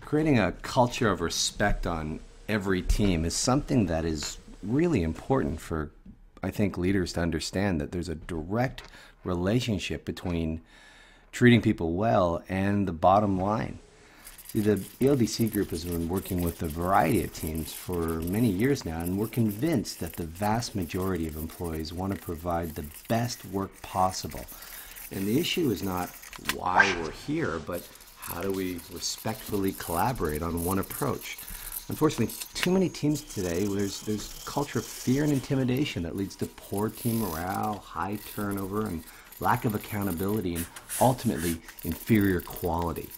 Creating a culture of respect on every team is something that is really important for, I think, leaders to understand that there's a direct relationship between treating people well and the bottom line. See, the ELDC group has been working with a variety of teams for many years now, and we're convinced that the vast majority of employees want to provide the best work possible. And the issue is not why we're here, but how do we respectfully collaborate on one approach? Unfortunately, too many teams today, there's culture of fear and intimidation that leads to poor team morale, high turnover, and lack of accountability, and ultimately inferior quality.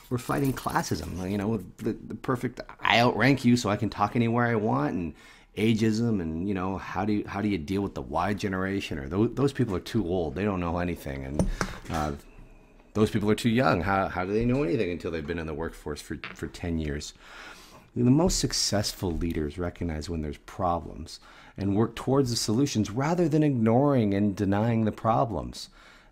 We're fighting classism, you know, the perfect I outrank you so I can talk anywhere I want, and ageism, and you know, how do you deal with the Y generation, or those people are too old, they don't know anything, and those people are too young. How do they know anything until they've been in the workforce for 10 years? The most successful leaders recognize when there's problems and work towards the solutions rather than ignoring and denying the problems.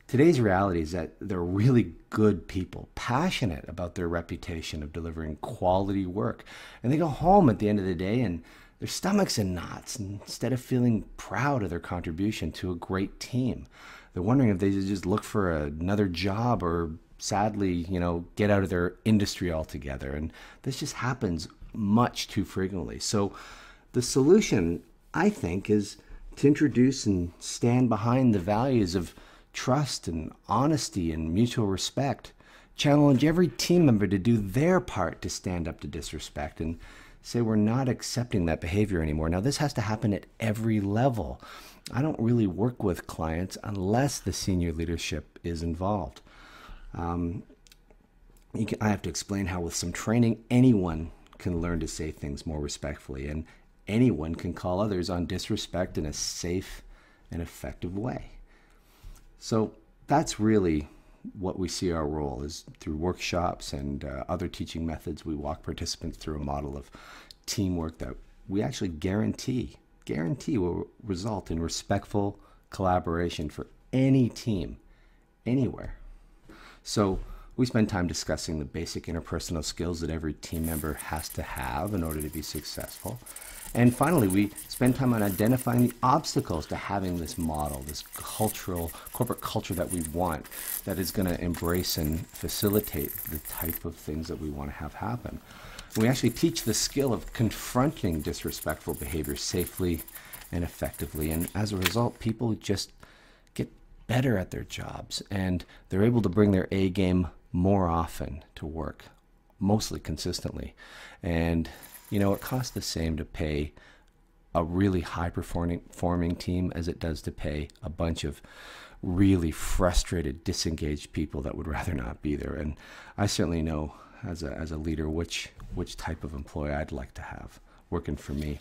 Today's reality is that they're really good people, passionate about their reputation of delivering quality work. And they go home at the end of the day and their stomach's in knots instead of feeling proud of their contribution to a great team. They're wondering if they should just look for another job or sadly, you know, get out of their industry altogether. And this just happens much too frequently. So the solution, I think, is to introduce and stand behind the values of trust and honesty and mutual respect. Challenge every team member to do their part to stand up to disrespect and say we're not accepting that behavior anymore. Now, this has to happen at every level. I don't really work with clients unless the senior leadership is involved. I have to explain how with some training, anyone can learn to say things more respectfully, and anyone can call others on disrespect in a safe and effective way. So that's really what we see our role is through workshops and other teaching methods. We walk participants through a model of teamwork that we actually guarantee will result in respectful collaboration for any team, anywhere. So we spend time discussing the basic interpersonal skills that every team member has to have in order to be successful. And finally, we spend time on identifying the obstacles to having this model, this corporate culture that we want, that is going to embrace and facilitate the type of things that we want to have happen. We actually teach the skill of confronting disrespectful behavior safely and effectively. And as a result, people just get better at their jobs and they're able to bring their A game more often to work, mostly consistently. And, you know, it costs the same to pay a really high-performing team as it does to pay a bunch of really frustrated, disengaged people that would rather not be there. And I certainly know as a leader which type of employee I'd like to have working for me.